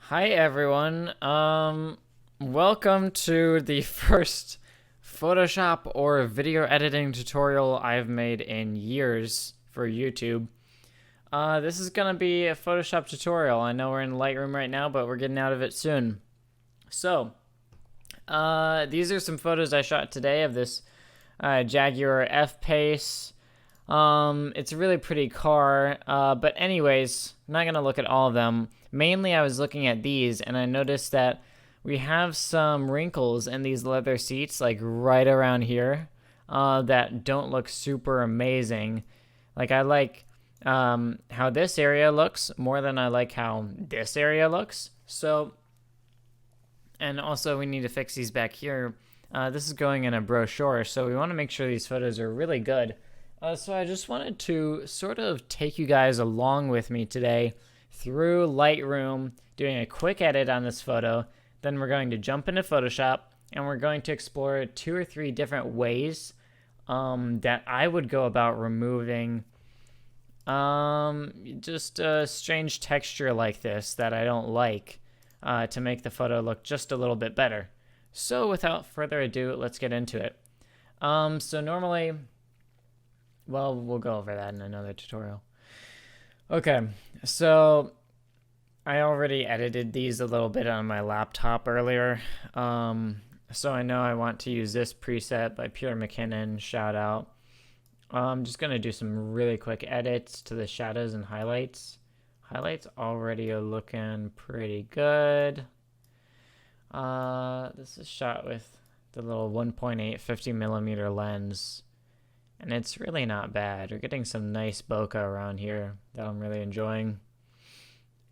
Hi everyone. Welcome to the first Photoshop or video editing tutorial I've made in years for YouTube. This is gonna be a Photoshop tutorial. I know we're in Lightroom right now, but we're getting out of it soon. So, these are some photos I shot today of this Jaguar F Pace. It's a really pretty car, but anyways, I'm not gonna look at all of them. Mainly I was looking at these and I noticed that we have some wrinkles in these leather seats, like right around here, that don't look super amazing. Like I like how this area looks more than I like how this area looks. So, and also we need to fix these back here. This is going in a brochure, so we want to make sure these photos are really good. So I just wanted to sort of take you guys along with me today through Lightroom, doing a quick edit on this photo. Then we're going to jump into Photoshop, and we're going to explore 2 or 3 different ways that I would go about removing just a strange texture like this that I don't like to make the photo look just a little bit better. So without further ado, let's get into it. So normally... Well, we'll go over that in another tutorial. Okay, so I already edited these a little bit on my laptop earlier. So I know I want to use this preset by PHlearn. Shout out. I'm just going to do some really quick edits to the shadows and highlights. Highlights already are looking pretty good. This is shot with the little 1.8 50mm lens. And it's really not bad. We're getting some nice bokeh around here that I'm really enjoying.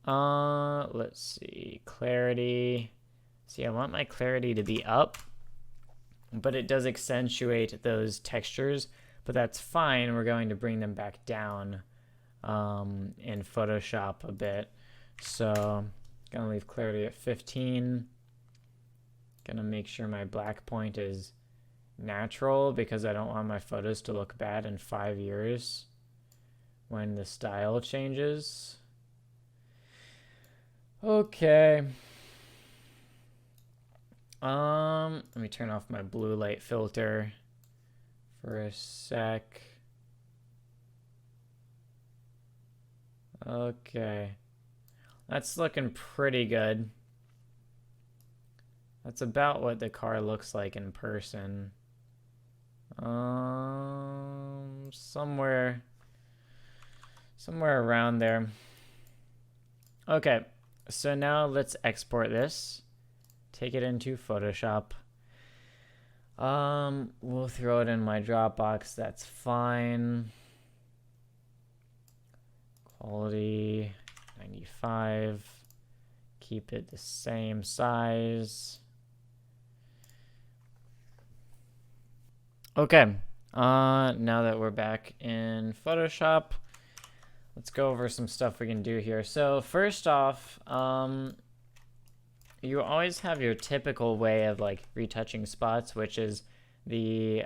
Let's see. Clarity. See, I want my clarity to be up, but it does accentuate those textures, but that's fine. We're going to bring them back down in Photoshop a bit. So, gonna leave clarity at 15. Gonna make sure my black point is natural because I don't want my photos to look bad in 5 years when the style changes. Okay. Let me turn off my blue light filter for a sec. Okay. That's looking pretty good. That's about what the car looks like in person. Somewhere around there. Okay, so now let's export this. Take it into Photoshop. We'll throw it in my Dropbox. That's fine. Quality 95. Keep it the same size. Okay, now that we're back in Photoshop, let's go over some stuff we can do here. So first off, you always have your typical way of like retouching spots, which is the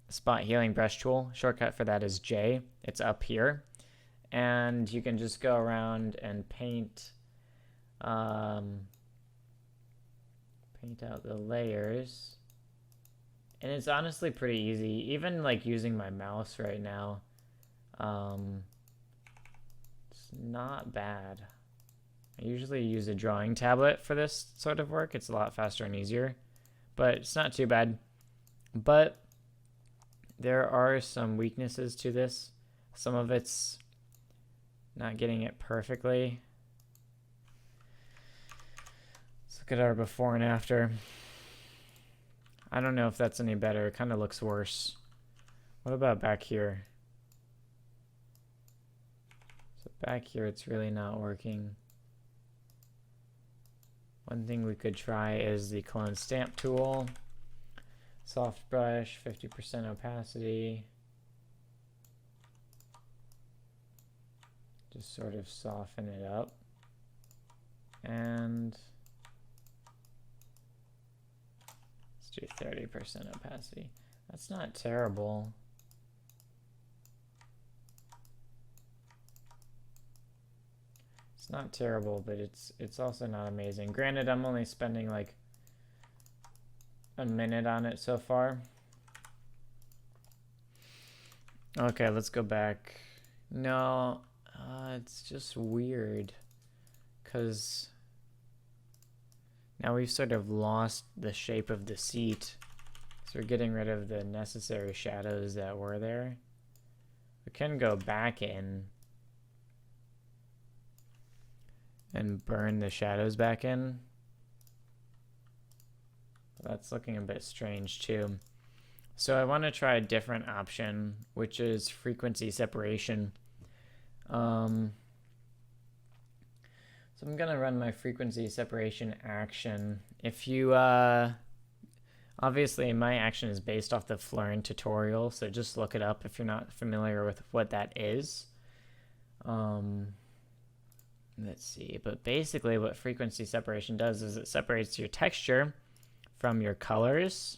spot healing brush tool. Shortcut for that is J. It's up here. And you can just go around and paint out the layers. And it's honestly pretty easy, even like using my mouse right now. It's not bad. I usually use a drawing tablet for this sort of work. It's a lot faster and easier, but it's not too bad. But there are some weaknesses to this. Some of it's not getting it perfectly. Let's look at our before and after. I don't know if that's any better. It kind of looks worse. What about back here? So back here, it's really not working. One thing we could try is the clone stamp tool. Soft brush, 50% opacity. Just sort of soften it up. And do 30% opacity. That's not terrible. It's not terrible, but it's also not amazing. Granted, I'm only spending like a minute on it so far. Okay, let's go back. No, it's just weird because now we've sort of lost the shape of the seat. So we're getting rid of the necessary shadows that were there. We can go back in and burn the shadows back in. That's looking a bit strange too. So I want to try a different option, which is frequency separation. So I'm gonna run my frequency separation action. If you, obviously my action is based off the PHlearn tutorial, so just look it up if you're not familiar with what that is. Let's see, but basically what frequency separation does is it separates your texture from your colors.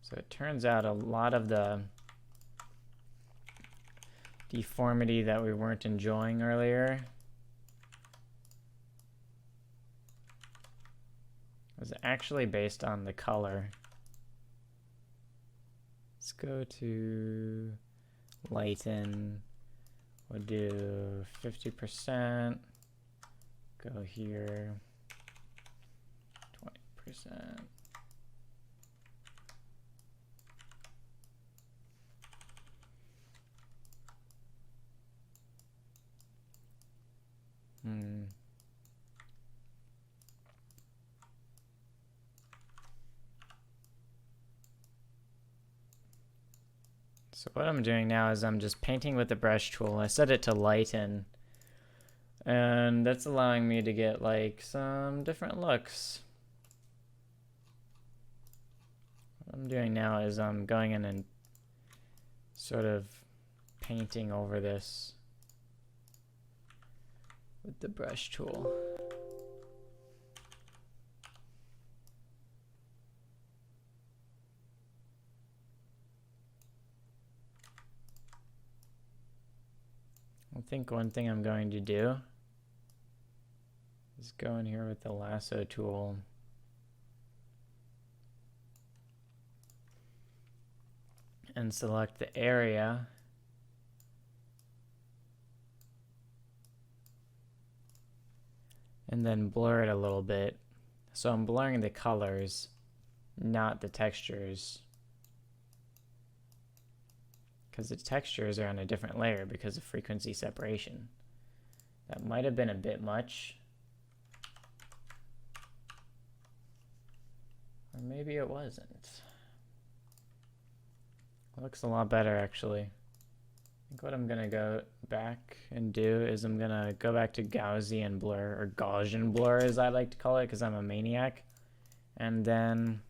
So it turns out a lot of the deformity that we weren't enjoying earlier was actually based on the color. Let's go to lighten. We'll do 50%. Go here. 20%. So what I'm doing now is I'm just painting with the brush tool. I set it to lighten, and that's allowing me to get like some different looks. What I'm doing now is I'm going in and sort of painting over this with the brush tool. I think one thing I'm going to do is go in here with the lasso tool and select the area and then blur it a little bit. So I'm blurring the colors, not the textures, because the textures are on a different layer because of frequency separation. That might have been a bit much. Or maybe it wasn't. It looks a lot better actually. I think what I'm gonna go back and do is I'm gonna go back to Gaussian blur, or Gaussian blur as I like to call it because I'm a maniac, and then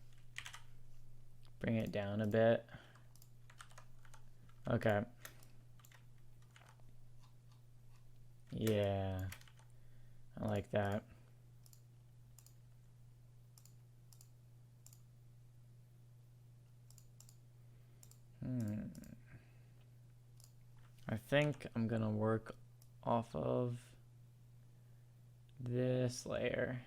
bring it down a bit. Okay. Yeah, I like that. I think I'm gonna work off of this layer.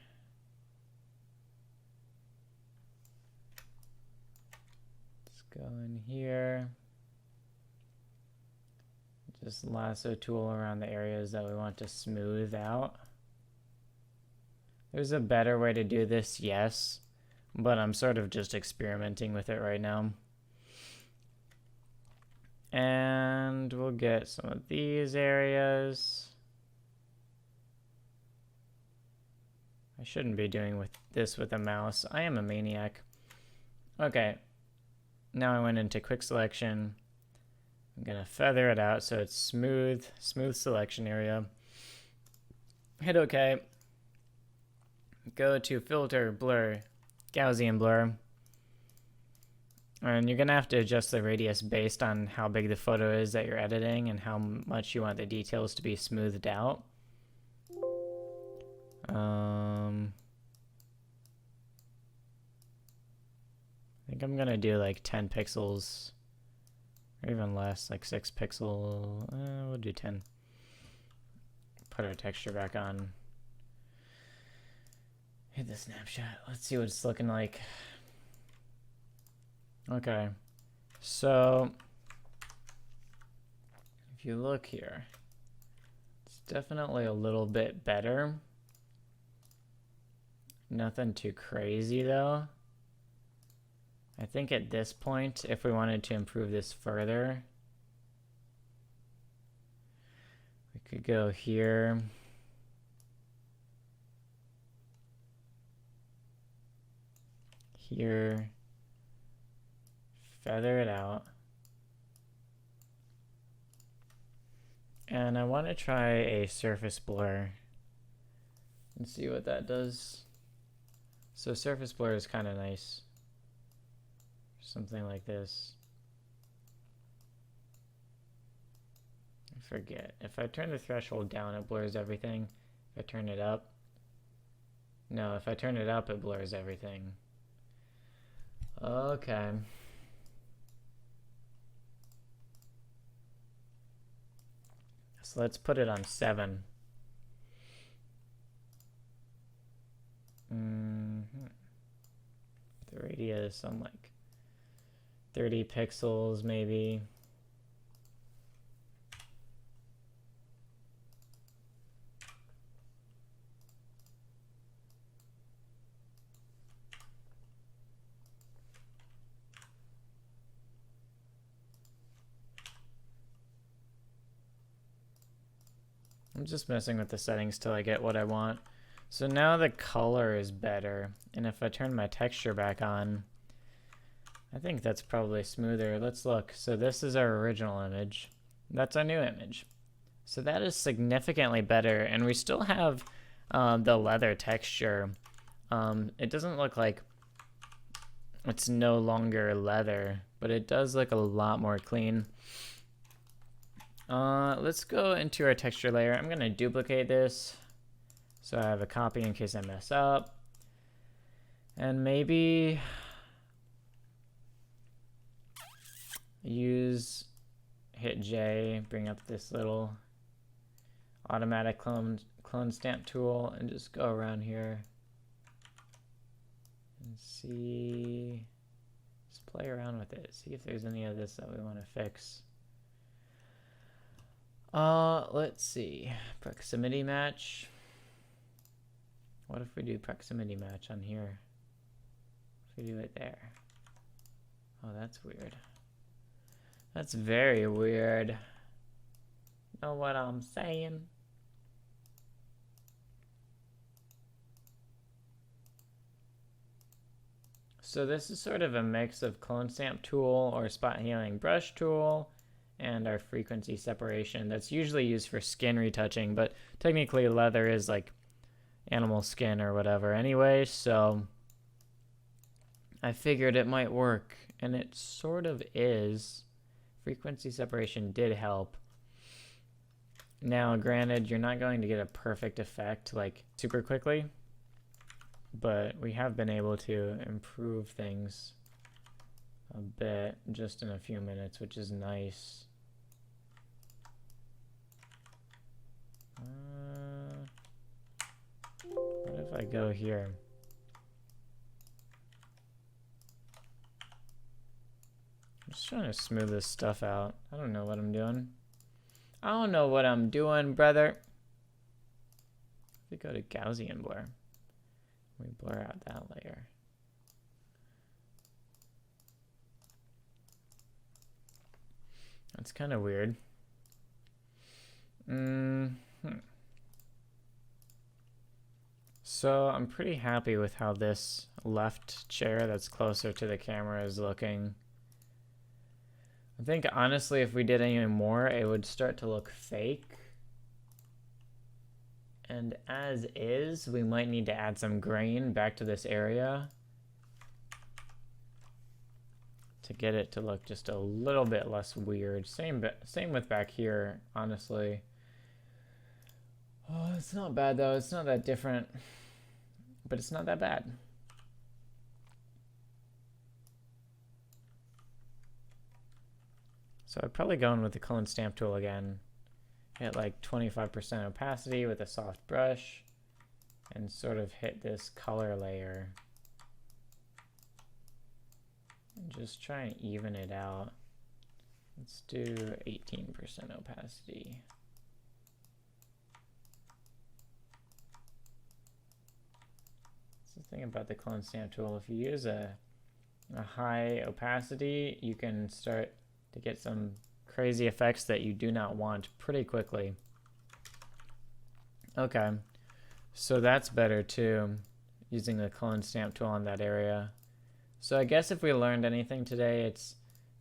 Let's go in here. Just lasso tool around the areas that we want to smooth out. There's a better way to do this, yes, but I'm sort of just experimenting with it right now. And we'll get some of these areas. I shouldn't be doing this with a mouse. I am a maniac. Okay, now I went into quick selection. I'm gonna feather it out so it's smooth selection area. Hit OK. Go to filter, blur, Gaussian blur. And you're gonna have to adjust the radius based on how big the photo is that you're editing and how much you want the details to be smoothed out. I think I'm gonna do like 10 pixels. Or even less, like 6 pixel. We'll do 10. put our texture back on. Hit the snapshot. Let's see what it's looking like. Okay. So if you look here, it's definitely a little bit better. Nothing too crazy though. I think at this point, if we wanted to improve this further, we could go here. Here. Feather it out. And I want to try a surface blur and see what that does. So surface blur is kind of nice. Something like this. I forget. If I turn the threshold down, it blurs everything. If I turn it up, no, if I turn it up, it blurs everything. Okay. So let's put it on 7. The radius on like 30 pixels maybe. I'm just messing with the settings till I get what I want. So now the color is better, and if I turn my texture back on, I think that's probably smoother. Let's look. So this is our original image. That's our new image. So that is significantly better, and we still have the leather texture. It doesn't look like it's no longer leather, but it does look a lot more clean. Let's go into our texture layer. I'm gonna duplicate this so I have a copy in case I mess up. And maybe hit J, bring up this little automatic clone stamp tool and just go around here and see, just play around with it, see if there's any of this that we want to fix. Let's see, proximity match. What if we do proximity match on here? If we do it there. Oh, that's weird. That's very weird. Know what I'm saying? So this is sort of a mix of clone stamp tool or spot healing brush tool and our frequency separation that's usually used for skin retouching, but technically leather is like animal skin or whatever anyway, so I figured it might work, and it sort of is. Frequency separation did help. Now, granted, you're not going to get a perfect effect like super quickly, but we have been able to improve things a bit just in a few minutes, which is nice. What if I go here? I'm just trying to smooth this stuff out. I don't know what I'm doing. I don't know what I'm doing, brother. If we go to Gaussian blur, we blur out that layer. That's kind of weird. So I'm pretty happy with how this left chair that's closer to the camera is looking. I think honestly if we did any more it would start to look fake. And as is, we might need to add some grain back to this area to get it to look just a little bit less weird. Same with back here, honestly. Oh, it's not bad though. It's not that different, but it's not that bad. So I'd probably go in with the clone stamp tool again hit like 25% opacity with a soft brush and sort of hit this color layer and just try and even it out. Let's do 18% opacity. That's the thing about the clone stamp tool. If you use a high opacity, you can start to get some crazy effects that you do not want pretty quickly. Okay, so that's better too, using the clone stamp tool on that area. So I guess if we learned anything today, it's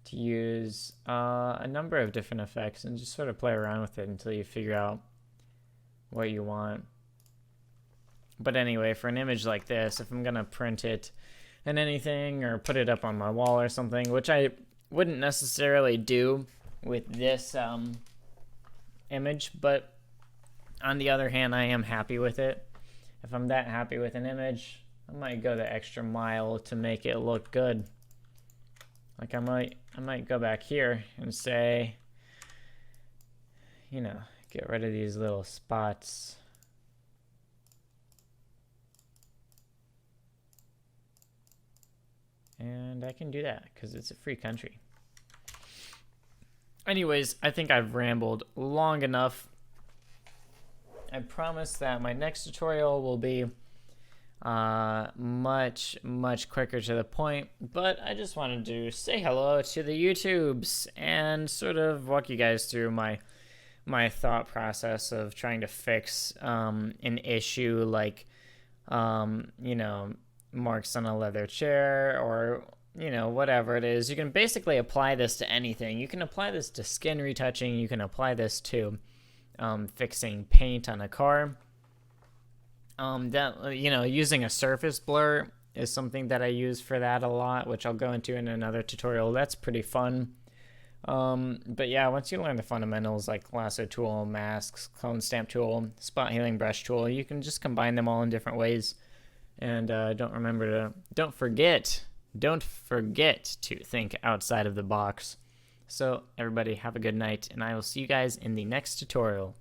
to use a number of different effects and just sort of play around with it until you figure out what you want. But anyway, for an image like this, if I'm gonna print it in anything or put it up on my wall or something, which I wouldn't necessarily do with this image, but on the other hand, I am happy with it. If I'm that happy with an image, I might go the extra mile to make it look good. Like I might go back here and say, you know, get rid of these little spots. And I can do that because it's a free country. Anyways, I think I've rambled long enough. I promise that my next tutorial will be much quicker to the point, but I just wanted to say hello to the YouTubes and sort of walk you guys through my thought process of trying to fix an issue like you know, marks on a leather chair, or you know, whatever it is. You can basically apply this to anything. You can apply this to skin retouching. You can apply this to fixing paint on a car. That, you know, using a surface blur is something that I use for that a lot, which I'll go into in another tutorial. That's pretty fun. But yeah, once you learn the fundamentals like lasso tool, masks, clone stamp tool, spot healing brush tool, you can just combine them all in different ways. And don't forget to think outside of the box. So everybody have a good night, and I will see you guys in the next tutorial.